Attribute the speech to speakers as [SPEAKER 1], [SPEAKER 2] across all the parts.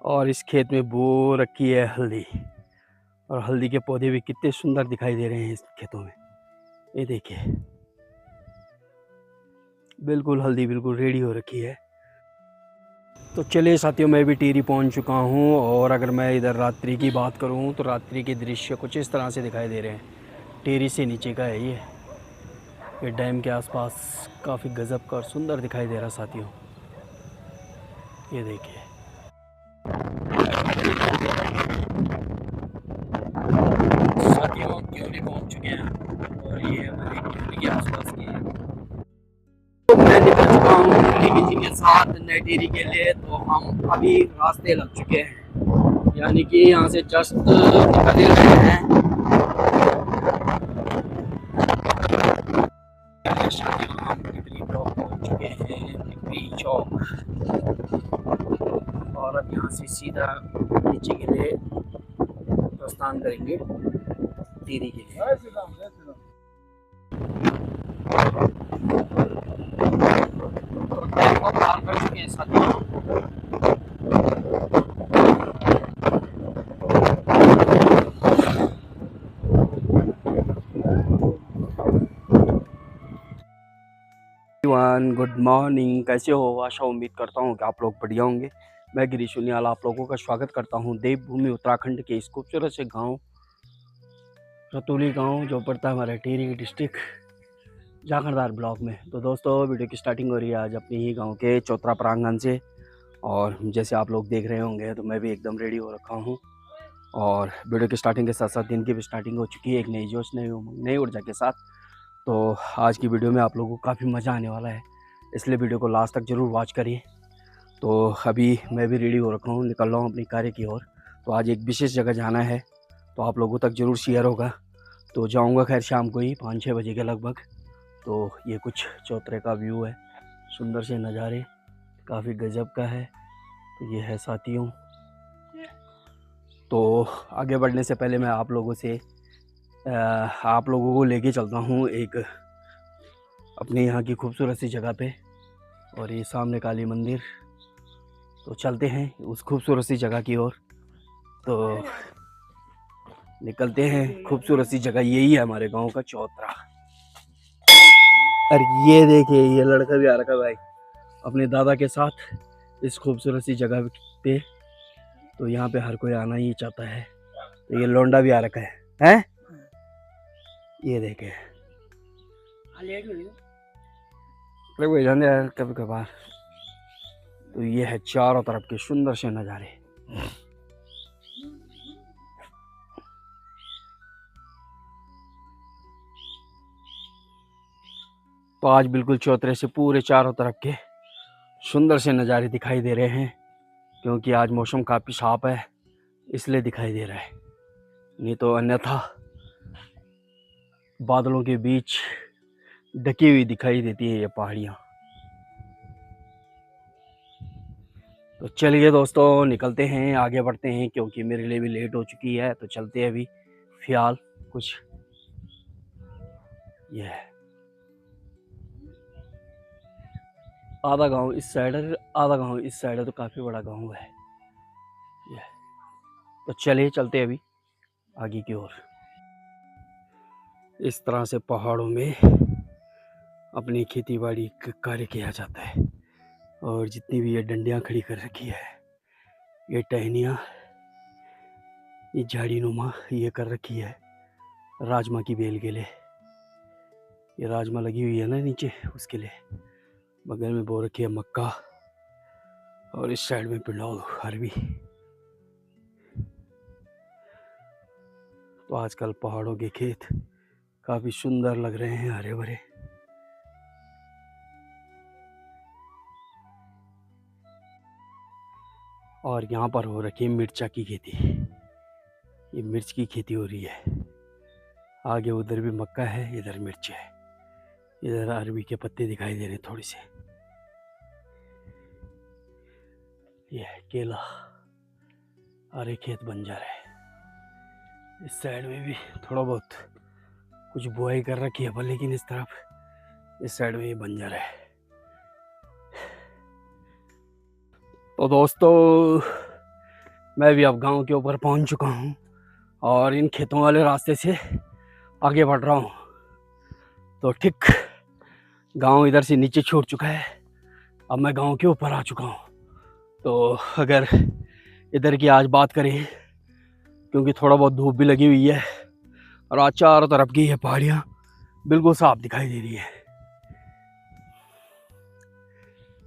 [SPEAKER 1] और इस खेत में बो रखी है हल्दी, और हल्दी के पौधे भी कितने सुंदर दिखाई दे रहे हैं इस खेतों में। ये देखिए, बिल्कुल हल्दी बिल्कुल रेडी हो रखी है। तो चलिए साथियों, मैं भी टिहरी पहुंच चुका हूं, और अगर मैं इधर रात्रि की बात करूं तो रात्रि के दृश्य कुछ इस तरह से दिखाई दे रहे हैं। टिहरी से नीचे का है ये डैम के आसपास काफ़ी गजब का और सुंदर दिखाई दे रहा साथियों। ये देखिए, साथियों हम टिहरी पहुंच चुके हैं, और ये हमारी टिहरी के आसपास की है। तो मैं निकल चुका हूँ टिहरी जी के साथ नई टिहरी के लिए। तो हम अभी रास्ते लग चुके हैं, यानी कि यहाँ से जस्ट निकल रहे हैं। हम टिहरी ब्लॉक पहुँच चुके हैं, टिहरी चौक, और अब यहाँ से सीधा नीचे के लिए प्रस्थान करेंगे टिहरी के लिए। पार कर चुके हैं साथियों। गुड मॉर्निंग, कैसे हो? आशा उम्मीद करता हूँ कि आप लोग बढ़िया होंगे। मैं गिरीश उनियाल आप लोगों का स्वागत करता हूँ देवभूमि उत्तराखंड के इस खूबसूरत से गांव रतौली गांव, जो पड़ता है हमारे टिहरी डिस्ट्रिक्ट जाखड़दार ब्लॉक में। तो दोस्तों, वीडियो की स्टार्टिंग हो रही है आज अपने ही गांव के चौतरा प्रांगण से, और जैसे आप लोग देख रहे होंगे तो मैं भी एकदम रेडी हो रखा हूँ। और वीडियो की स्टार्टिंग के साथ साथ दिन की भी स्टार्टिंग हो चुकी है, एक नई जोश नई ऊर्जा के साथ। तो आज की वीडियो में आप लोगों को काफ़ी मज़ा आने वाला है, इसलिए वीडियो को लास्ट तक ज़रूर वॉच करिए। तो अभी मैं भी रेडी हो रखा हूँ, निकल रहा हूँ अपनी कार्य की ओर। तो आज एक विशेष जगह जाना है, तो आप लोगों तक ज़रूर शेयर होगा। तो जाऊँगा खैर शाम को ही 5-6 बजे के लगभग। तो ये कुछ चौतरे का व्यू है, सुंदर से नज़ारे, काफ़ी गजब का है। तो ये है साथियों। तो आगे बढ़ने से पहले मैं आप लोगों को लेके चलता हूँ एक अपने यहाँ की खूबसूरत सी जगह पे, और ये सामने काली मंदिर। तो चलते हैं उस खूबसूरत सी जगह की ओर। तो निकलते हैं, खूबसूरत सी जगह यही है हमारे गांव का चौतरा। और ये देखिए, ये लड़का भी आ रखा है भाई अपने दादा के साथ इस खूबसूरत सी जगह पे। तो यहाँ पे हर कोई आना ही चाहता है। तो ये लौंडा भी आ रखा है, हैं? ये देखे, कभी कभार। तो ये है चारों तरफ के सुंदर से नज़ारे। तो आज बिल्कुल चौतरे से पूरे चारों तरफ के सुंदर से नज़ारे दिखाई दे रहे हैं, क्योंकि आज मौसम काफ़ी साफ है इसलिए दिखाई दे रहा है, नहीं तो अन्यथा बादलों के बीच ढकी हुई दिखाई देती है ये पहाड़ियाँ। तो चलिए दोस्तों, निकलते हैं, आगे बढ़ते हैं, क्योंकि मेरे लिए भी लेट हो चुकी है। तो चलते हैं अभी फिलहाल कुछ। ये है आधा गांव इस साइड है, आधा गांव इस साइड है, तो काफ़ी बड़ा गांव है ये। तो चलिए चलते हैं अभी आगे की ओर। इस तरह से पहाड़ों में अपनी खेती बाड़ी कार्य किया जाता है। और जितनी भी ये डंडियाँ खड़ी कर रखी है, ये टहनियाँ, ये झाड़ी नुमा ये कर रखी है राजमा की बेल के लिए। ये राजमा लगी हुई है ना नीचे, उसके लिए। बगल में बो रखी है मक्का, और इस साइड में पिलौल अरबी। तो आजकल पहाड़ों के खेत काफ़ी सुंदर लग रहे हैं, हरे भरे। और यहाँ पर हो रखी है मिर्चा की खेती, ये मिर्च की खेती हो रही है। आगे उधर भी मक्का है, इधर मिर्च है, इधर अरबी के पत्ते दिखाई दे रहे थोड़ी से। ये है केला, हरे खेत बंजर है। इस साइड में भी थोड़ा बहुत कुछ बुआई कर रखी है, पर लेकिन इस तरफ इस साइड में ये बंजर है। तो दोस्तों, मैं भी अब गांव के ऊपर पहुंच चुका हूं और इन खेतों वाले रास्ते से आगे बढ़ रहा हूं। तो ठीक गांव इधर से नीचे छूट चुका है, अब मैं गांव के ऊपर आ चुका हूं। तो अगर इधर की आज बात करें, क्योंकि थोड़ा बहुत धूप भी लगी हुई है और आज चारों तरफ की ये पहाड़ियाँ बिल्कुल साफ दिखाई दे रही है।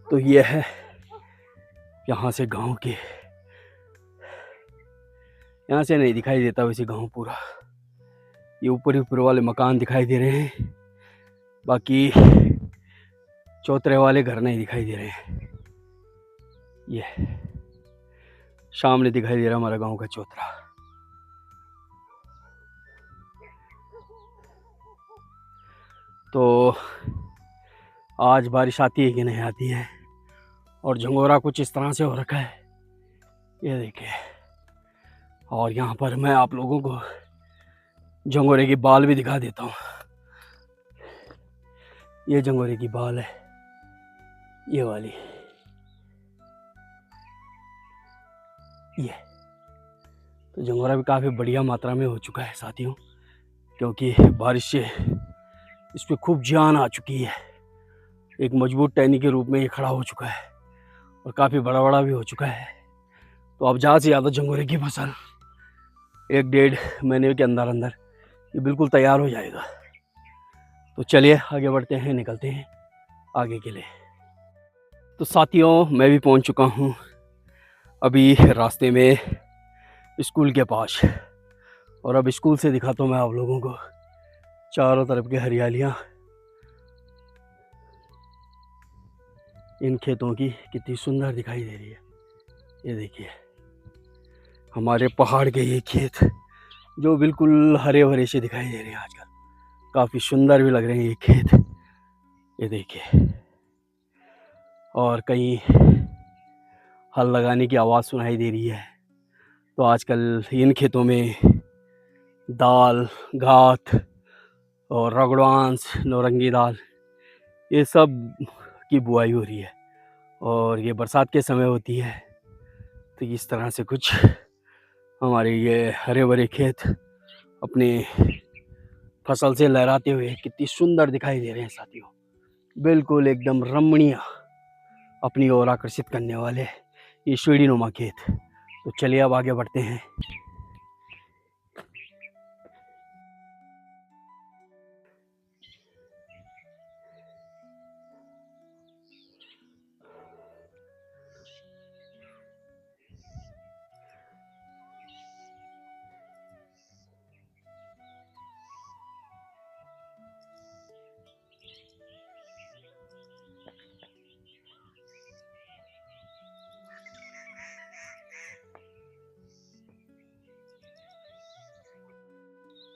[SPEAKER 1] तो ये है यहाँ से गांव के, यहाँ से नहीं दिखाई देता वैसे गांव पूरा, ये ऊपर ऊपर वाले मकान दिखाई दे रहे हैं, बाकी चौतरे वाले घर नहीं दिखाई दे रहे हैं। ये सामने दिखाई दे रहा हमारा गांव का चौतरा। तो आज बारिश आती है कि नहीं आती है, और झंगोरा कुछ इस तरह से हो रखा है, ये देखिए। और यहाँ पर मैं आप लोगों को झंगोरे की बाल भी दिखा देता हूँ। ये झंगोरे की बाल है, ये वाली, ये तो झंगोरा भी काफ़ी बढ़िया मात्रा में हो चुका है साथियों, क्योंकि बारिश से इस पर खूब जान आ चुकी है। एक मजबूत टहनी के रूप में ये खड़ा हो चुका है और काफ़ी बड़ा बड़ा भी हो चुका है। तो अब ज़्यादा से ज़्यादा झंगोरे की फसल 1-1.5 महीने के अंदर अंदर ये बिल्कुल तैयार हो जाएगा। तो चलिए आगे बढ़ते हैं, निकलते हैं आगे के लिए। तो साथियों मैं भी पहुंच चुका हूं अभी रास्ते में स्कूल के पास, और अब स्कूल से दिखाता हूं मैं आप लोगों को चारों तरफ की हरियालियां, इन खेतों की कितनी सुंदर दिखाई दे रही है। ये देखिए हमारे पहाड़ के ये खेत जो बिल्कुल हरे भरे से दिखाई दे रहे हैं आजकल, काफ़ी सुंदर भी लग रहे हैं ये खेत, ये देखिए। और कहीं हल लगाने की आवाज़ सुनाई दे रही है। तो आजकल इन खेतों में दाल, घात और रगड़वांस, नौरंगी दाल, ये सब की बुआई हो रही है, और ये बरसात के समय होती है। तो इस तरह से कुछ हमारे ये हरे भरे खेत अपने फसल से लहराते हुए कितनी सुंदर दिखाई दे रहे हैं साथियों, बिल्कुल एकदम रमणीय, अपनी ओर आकर्षित करने वाले ये सीढ़ीनुमा खेत। तो चलिए अब आगे बढ़ते हैं।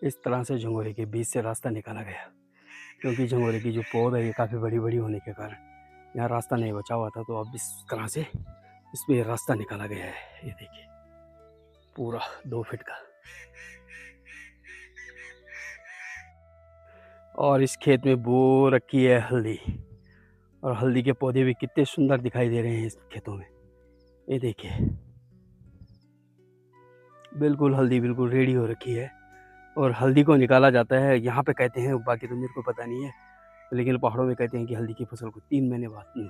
[SPEAKER 1] इस तरह से झंगोरे के बीच से रास्ता निकाला गया, क्योंकि झंगोरे की जो पौध है ये काफ़ी बड़ी बड़ी होने के कारण यहाँ रास्ता नहीं बचा हुआ था। तो अब इस तरह से इस पर रास्ता निकाला गया है, ये देखिए पूरा 2 फीट का। और इस खेत में बो रखी है हल्दी, और हल्दी के पौधे भी कितने सुंदर दिखाई दे रहे हैं इस खेतों में, ये देखिए बिल्कुल हल्दी बिल्कुल रेडी हो रखी है। और हल्दी को निकाला जाता है, यहाँ पे कहते हैं, बाकी तो मेरे को पता नहीं है, लेकिन पहाड़ों में कहते हैं कि हल्दी की फसल को 3 महीने बाद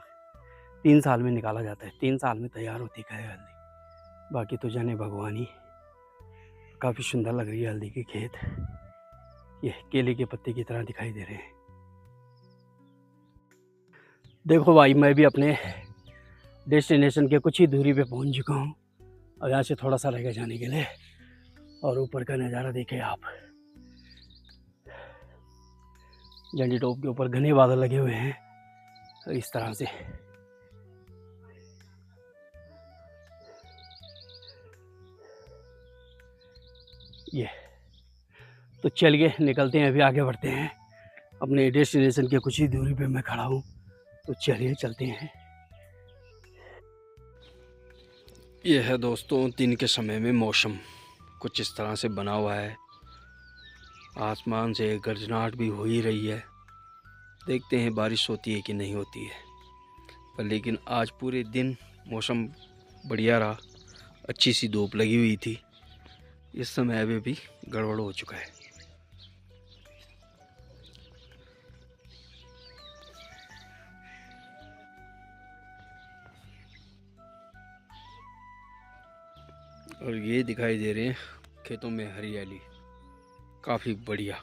[SPEAKER 1] 3 साल में निकाला जाता है, 3 साल में तैयार होती है हल्दी। बाकी तो जाने भगवानी। काफ़ी सुंदर लग रही है हल्दी की खेत, ये केले के पत्ते की तरह दिखाई दे रहे हैं। देखो भाई मैं भी अपने डेस्टिनेशन के कुछ ही दूरी पे पहुंच चुका हूँ, और यहाँ से थोड़ा सा रहेगा जाने के लिए। और ऊपर का नज़ारा देखें आप, झंडी टॉप के ऊपर घने बादल लगे हुए हैं इस तरह से। ये तो चलिए निकलते हैं, अभी आगे बढ़ते हैं अपने डेस्टिनेशन के कुछ ही दूरी पे मैं खड़ा हूँ। तो चलिए चलते हैं। ये है दोस्तों दिन के समय में मौसम कुछ इस तरह से बना हुआ है, आसमान से गर्जनाहट भी हो ही रही है। देखते हैं बारिश होती है कि नहीं होती है, पर लेकिन आज पूरे दिन मौसम बढ़िया रहा अच्छी सी धूप लगी हुई थी। इस समय अभी भी गड़बड़ हो चुका है। और ये दिखाई दे रहे हैं खेतों में हरियाली, काफ़ी बढ़िया।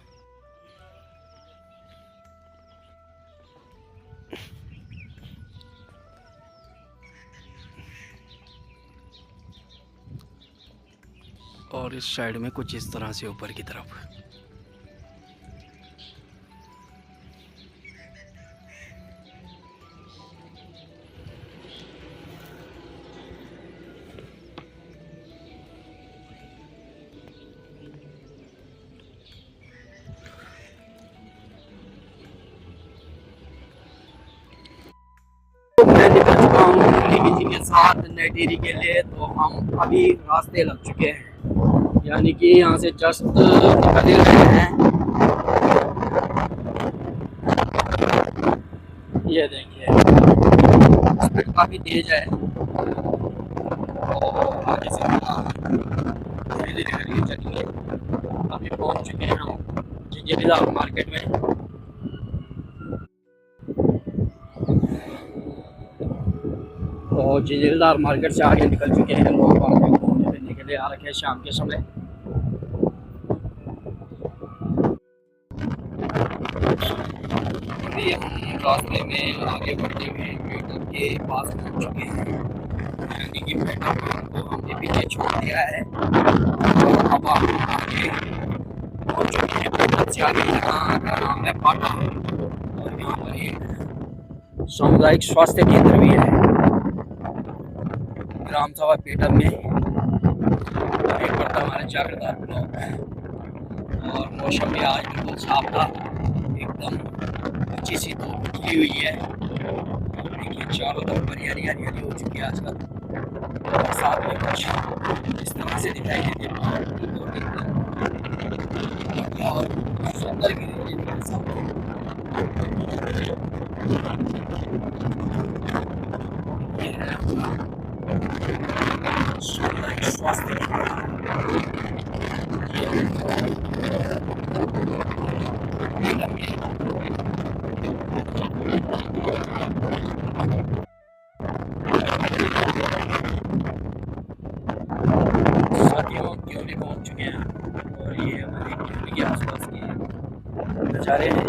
[SPEAKER 1] और इस साइड में कुछ इस तरह से ऊपर की तरफ। तो मैं निकल चुका हूँ दिल्ली जी के साथ नई टिहरी के लिए। तो हम अभी रास्ते लग चुके हैं, यानी कि यहाँ से जस्ट निकल रहे हैं। ये देखिए स्पीड काफ़ी तेज है और आगे से धीरे धीरे करके चलेंगे। अभी पहुँच चुके हैं हम झिंझरीदार मार्केट में। और झिंझरीदार मार्केट से आगे निकल चुके हैं। लोग घूमने फिरने के लिए आ रखे हैं शाम के समय। अभी हम रास्ते में आगे बढ़ते हुए पेट्रोल के पास पहुंच चुके हैं, यानी कि पेट्रोल पंप को हमने पीछे छोड़ दिया है। और अब हम आगे पहुंच चुके हैं। पेट्रोल से आगे यहाँ का नाम है पाटा, और यहाँ पर एक सामुदायिक स्वास्थ्य केंद्र भी है। ग्राम सभा पेटन में एक पड़ता हमारे जागीरदार ब्लॉक। और मौसम भी आज बिल्कुल साफ था, एकदम अच्छी सी धूप खिली हुई है। देखिए चारों तरफ हरियाली हरियाली हो चुकी है आजकल। और साथ में कुछ इस तरह से दिखाई देती है और सुंदर भी स्वास्थ्य क्यों पहुंच चुके हैं। और ये हमारे के आसपास के नज़ारे हैं,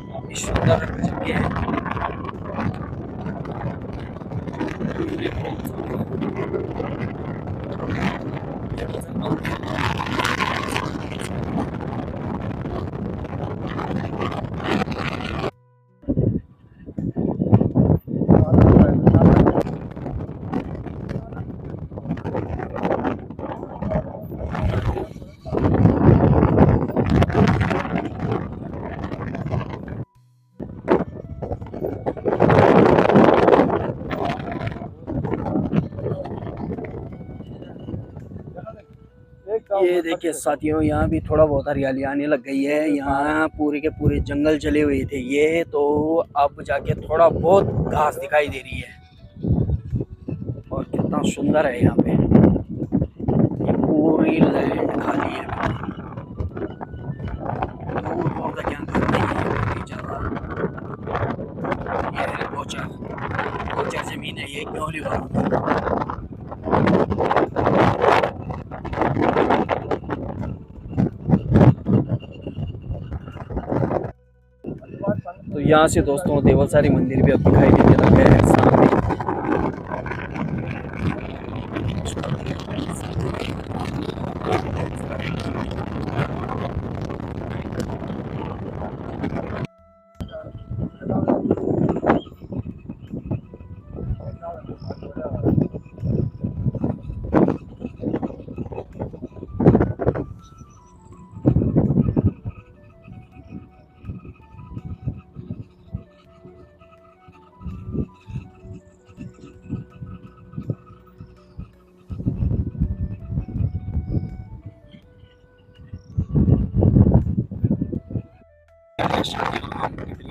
[SPEAKER 1] काफ़ी सुंदर गजब के हैं। ये देखिए साथियों, यहाँ भी थोड़ा बहुत हरियाली आने लग गई है। यहाँ पूरे के पूरे जंगल जले हुए थे ये, तो अब जाके थोड़ा बहुत घास दिखाई दे रही है। और कितना सुंदर है यहाँ पे, ये पूरी लैंड खाली है। ये है गोचर जमीन है, ये न्योली वाला। तो यहाँ से दोस्तों देवलसारी मंदिर भी अब दिखाई देने लग गया है सामने।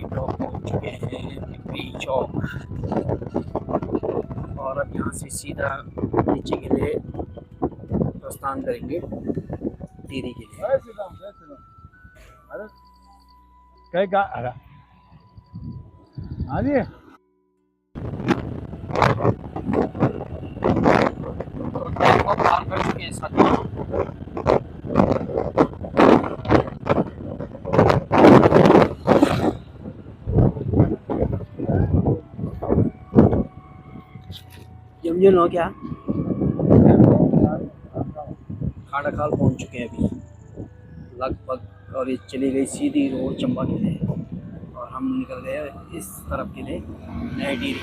[SPEAKER 1] पहुंच चुके हैं टिकरी चौक। और अब यहाँ से सीधा नीचे के लिए प्रस्थान करेंगे टिहरी के लिए।
[SPEAKER 2] अरे कई का अरे हाँ जी
[SPEAKER 1] पार कर चुके हैं साथियों। यमजन हो क्या खाड़ा खाल पहुंच चुके हैं अभी लगभग, और ये चली गई सीधी रोड चंबा के लिए और हम निकल गए इस तरफ के लिए नई टिहरी।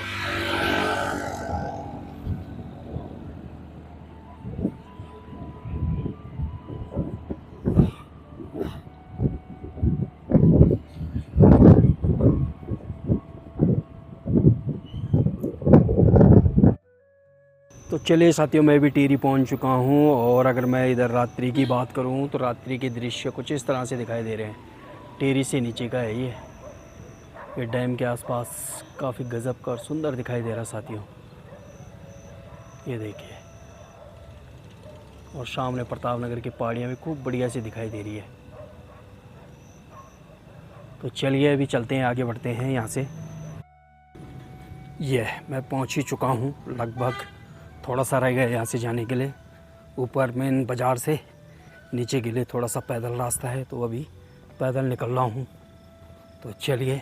[SPEAKER 1] तो चलिए साथियों, मैं भी टिहरी पहुंच चुका हूं और अगर मैं इधर रात्रि की बात करूं तो रात्रि के दृश्य कुछ इस तरह से दिखाई दे रहे हैं। टिहरी से नीचे का है ये डैम के आसपास काफ़ी गजब का और सुंदर दिखाई दे रहा साथियों। ये देखिए, और सामने प्रतापनगर की पहाड़ियाँ भी खूब बढ़िया से दिखाई दे रही है। तो चलिए अभी चलते हैं, आगे बढ़ते हैं यहाँ से। ये मैं पहुँच ही चुका हूँ, लगभग थोड़ा सा रह गया यहाँ से जाने के लिए। ऊपर मेन बाज़ार से नीचे के लिए थोड़ा सा पैदल रास्ता है, तो अभी पैदल निकल रहा हूँ। तो चलिए